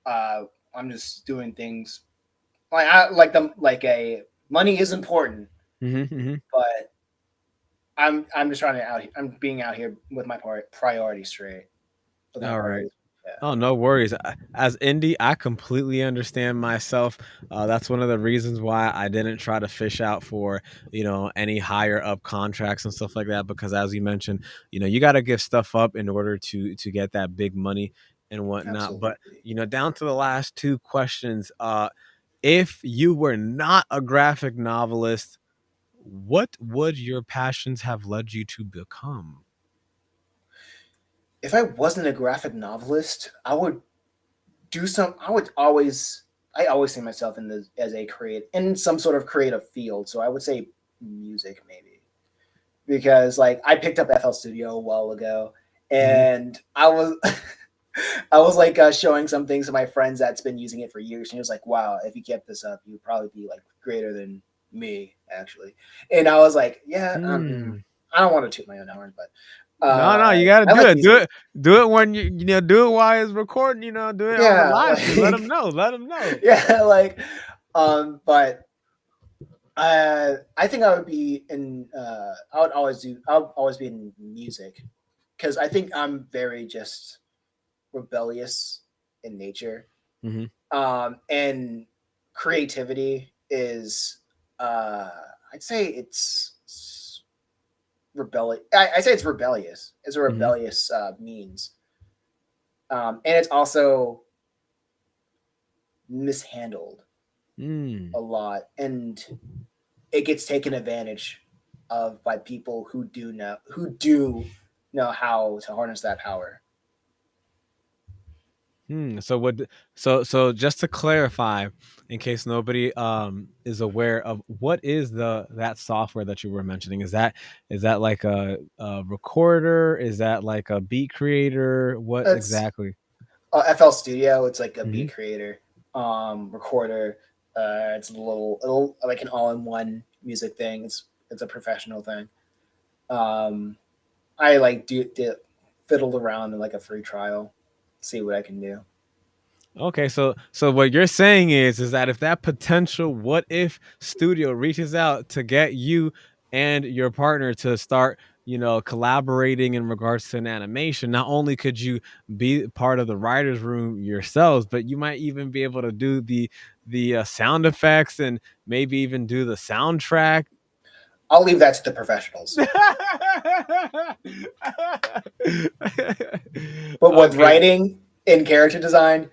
uh, I'm just doing things like I like them. Like a money is important, Hmm. Hmm. but I'm just trying to out. I'm being out here with my priorities straight. With my All right. priorities. Yeah, Oh, no worries. As indie, I completely understand myself. That's one of the reasons why I didn't try to fish out for, any higher up contracts and stuff like that. Because as you mentioned, you got to give stuff up in order to get that big money and whatnot. But absolutely. down to the last two questions. If you were not a graphic novelist, what would your passions have led you to become? If I wasn't a graphic novelist, I would do some. I would always. I always see myself in the as a create in some sort of creative field. So I would say music maybe because like I picked up FL Studio a while ago, Hmm. and I was I was like showing some things to my friends that's been using it for years, and he was like, "Wow, if you kept this up, you'd probably be like greater than me, actually." And I was like, "Yeah, Hmm. I don't want to toot my own horn, but No, no, you gotta I do like it. Do music. it. Do it when do it while it's recording. Do it on the Yeah, live stream. Let them like know. Let them know. yeah, like but I think I would be in. I would always do. I'll always be in music because I think I'm very just rebellious in nature, Hmm. and creativity is. Uh, I'd say it's rebellious. I say it's rebellious. It's a Hmm. rebellious means, and it's also mishandled Mm. a lot, and it gets taken advantage of by people who do know how to harness that power. So what? So just to clarify, in case nobody is aware of what is that software that you were mentioning, is that like a recorder? Is that like a beat creator? What It's exactly? FL Studio. It's like a Hmm. beat creator, recorder. It's a little like an all-in-one music thing. It's a professional thing. Um, I like do fiddled around in like a free trial, see what I can do. Okay, so what you're saying is that if that potential what if studio reaches out to get you and your partner to start, collaborating in regards to an animation, not only could you be part of the writers room yourselves, but you might even be able to do the sound effects and maybe even do the soundtrack. I'll leave that to the professionals. But with Okay. writing and character design,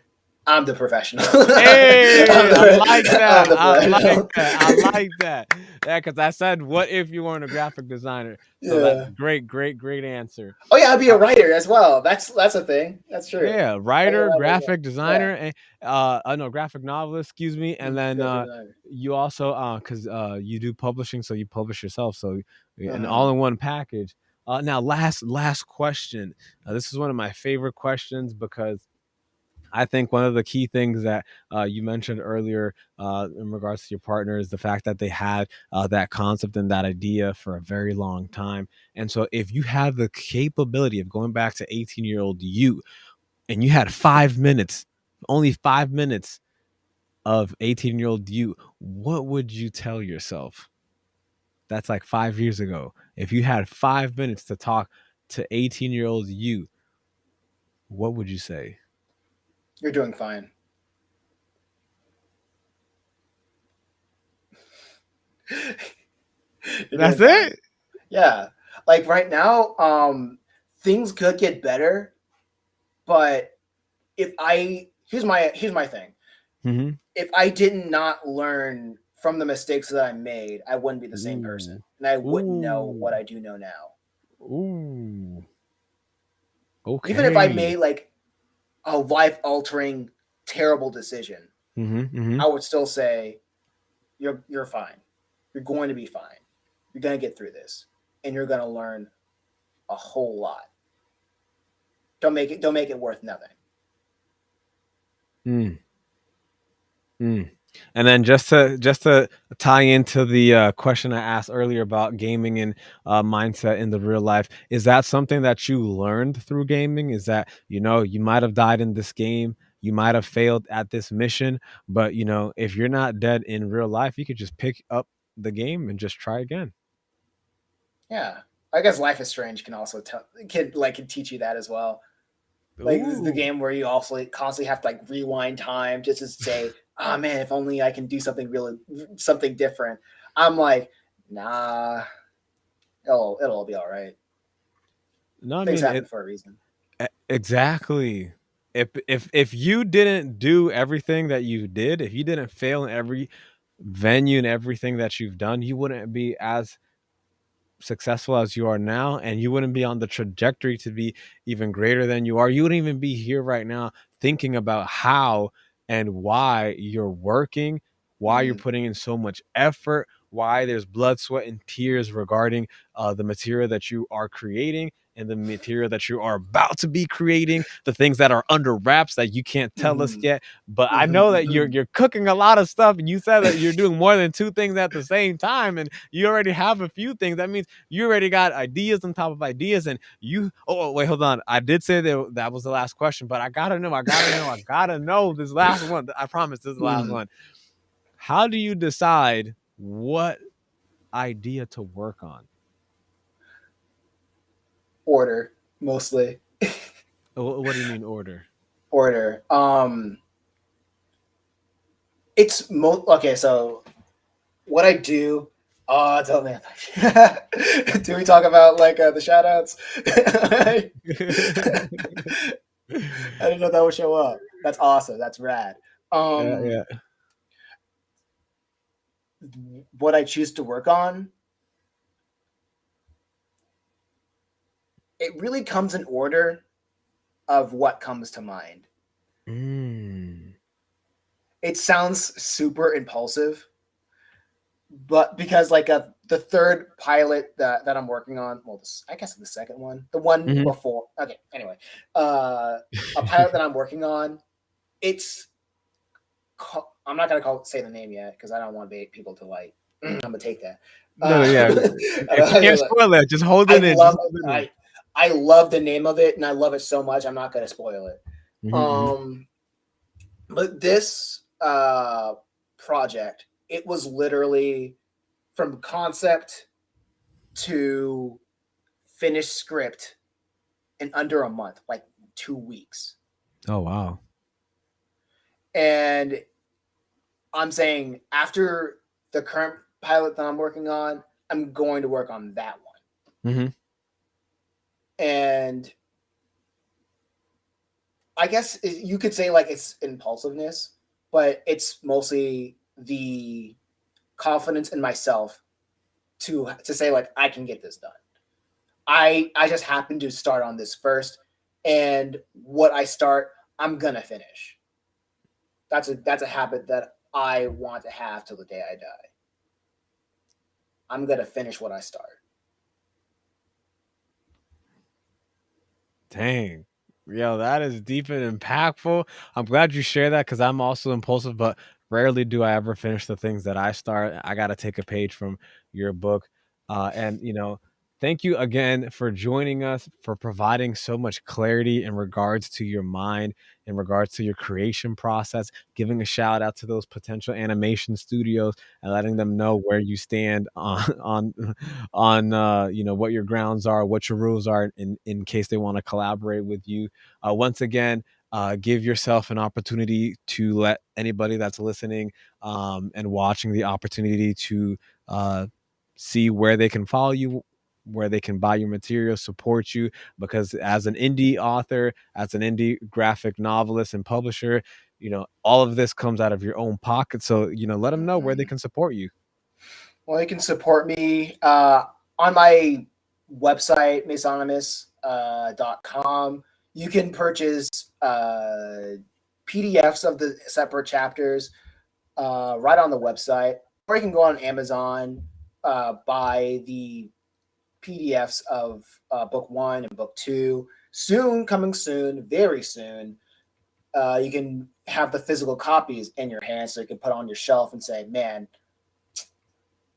I'm the professional. Hey, I like I'm that. the I like professional. that. I like that. Yeah, because I said, what if you weren't a graphic designer? So that's Yeah. great, great, great answer. Oh yeah, I'll be Uh, a writer as well. That's a thing. That's true. yeah, I'll be a writer, writer as well. graphic Yeah. designer, and no, graphic novelist, excuse me. And then Graphic designer. you also because you do publishing, so you publish yourself, so an Uh-huh. all-in-one package. Now, last question. This is one of my favorite questions because I think one of the key things that you mentioned earlier in regards to your partner is the fact that they had that concept and that idea for a very long time. And so, if you have the capability of going back to 18-year-old you and you had 5 minutes, only 5 minutes of 18-year-old you, what would you tell yourself? That's like 5 years ago. If you had 5 minutes to talk to 18-year-old you, what would you say? You're doing fine. You're doing That's fine. it. Yeah. Like right now, things could get better, but if I here's my thing. Hmm. If I did not learn from the mistakes that I made, I wouldn't be the same person, Ooh. and I wouldn't know Ooh. what I do know now. Ooh. Even if I Okay. made like a life altering, terrible decision, Mhm. Mhm. I would still say you're fine. You're going to be fine. You're going to get through this, and you're going to learn a whole lot. Don't make it worth nothing. Mm. Mm. And then just to tie into the question I asked earlier about gaming and mindset in the real life, is that something that you learned through gaming? Is that you might have died in this game, you might have failed at this mission, but if you're not dead in real life, you could just pick up the game and just try again. Yeah, I guess Life is Strange can also can teach you that as well. Like this is the Ooh. game where you also like, constantly have to like rewind time just to say, "Ah, oh, man, if only I can do something different." I'm like, nah, it'll be all right. No, I Things mean happen it for a reason. exactly. If you didn't do everything that you did, if you didn't fail in every venue and everything that you've done, you wouldn't be as successful as you are now, and you wouldn't be on the trajectory to be even greater than you are. You wouldn't even be here right now thinking about how and why you're working, why you're Mm-hmm. putting in so much effort, why there's blood, sweat, and tears regarding the material that you are creating and the material that you are about to be creating, the things that are under wraps that you can't tell us Mm-hmm. yet. But I know that Mm-hmm. you're cooking a lot of stuff, and you said that you're doing more than two things at the same time, and you already have a few things. That means you already got ideas on top of ideas, and you wait, hold on. I did say that was the last question, but I gotta know this last one. I promise this is the last Mm-hmm. one. How do you decide what idea to work on? Order mostly. What do you mean order? Order. Okay. So what I do. Oh, tell me. Do we talk about like the shout outs? I didn't know that would show up. That's awesome. That's rad. Yeah, Um, yeah. what I choose to work on, it really comes in order of what comes to mind. Mm. It sounds super impulsive, but because like the third pilot that I'm working on, well, I guess the second one, the one Mhm. before. Okay, anyway, a pilot that I'm working on, it's I'm not gonna say the name yet because I don't want people to like. I'm gonna take that. No, no, yeah. If you can't spoil it, just hold I it in. Just love hold it in. I love the name of it and I love it so much. I'm not gonna spoil it. Mhm, Um, but this project, it was literally from concept to finished script in under a month, like 2 weeks. mhm. Oh wow. And I'm saying after the current pilot that I'm working on, I'm going to work on that one. Mhm. And I guess you could say like it's impulsiveness, but it's mostly the confidence in myself to say like I can get this done. I just happen to start on this first, and what I start, I'm gonna finish. That's a habit that I want to have till the day I die. I'm gonna finish what I start. Dang. Yo, that is deep and impactful. I'm glad you share that because I'm also impulsive, but rarely do I ever finish the things that I start. I got to take a page from your book. Thank you again for joining us, for providing so much clarity in regards to your mind, in regards to your creation process, giving a shout out to those potential animation studios and letting them know where you stand on what your grounds are, what your rules are, in case they want to collaborate with you. Once again, give yourself an opportunity to let anybody that's listening and watching the opportunity to uh, see where they can follow you, where they can buy your material, support you, because as an indie author, as an indie graphic novelist and publisher, all of this comes out of your own pocket. So, let them know where they Mm-hmm. can support you. Well, you can support me on my website, masonymous.com. You can purchase PDFs of the separate chapters right on the website, or you can go on Amazon, buy the PDFs of book one and book two. Soon, coming soon, very soon, you can have the physical copies in your hand so you can put on your shelf and say, man,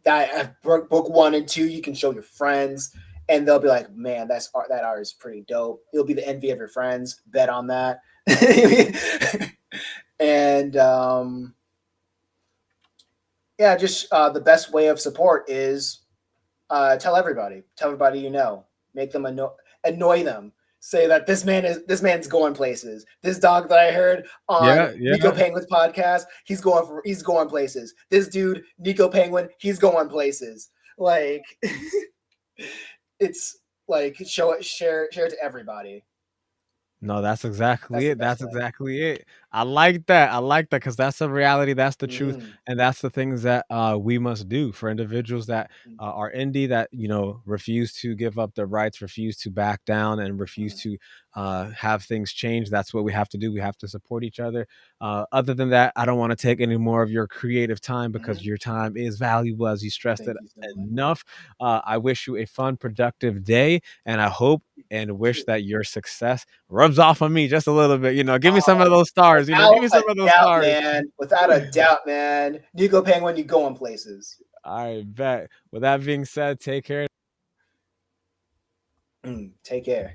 that book one and two, you can show your friends, and they'll be like, "Man, that art is pretty dope." It'll be the envy of your friends. Bet on that. And yeah, just the best way of support is tell everybody you know, make them annoy them. say that this man's going places. This dog that I heard on Yeah, Nico yeah. Penguin's podcast, he's going places. This dude, Nico Penguin, he's going places. Like it's like share it to everybody. No, that's exactly That's the it. best That's way. exactly it. I like that. I like that because that's the reality. That's the truth, Mm-hmm. and that's the things that we must do for individuals that are indie that refuse to give up their rights, refuse to back down, and refuse to have things change. That's what we have to do. We have to support each other. Other than that, I don't want to take any more of your creative time because Mm-hmm. your time is valuable, as you stressed it Thank you so much. enough. I wish you a fun, productive day, and I hope and wish that your success rubs off on me just a little bit. Give me some of those stars. Without Give me a some of those doubt, stars. man. Without a doubt, man. Nico Penguin, you going places. I bet. With that being said, take care. Take care.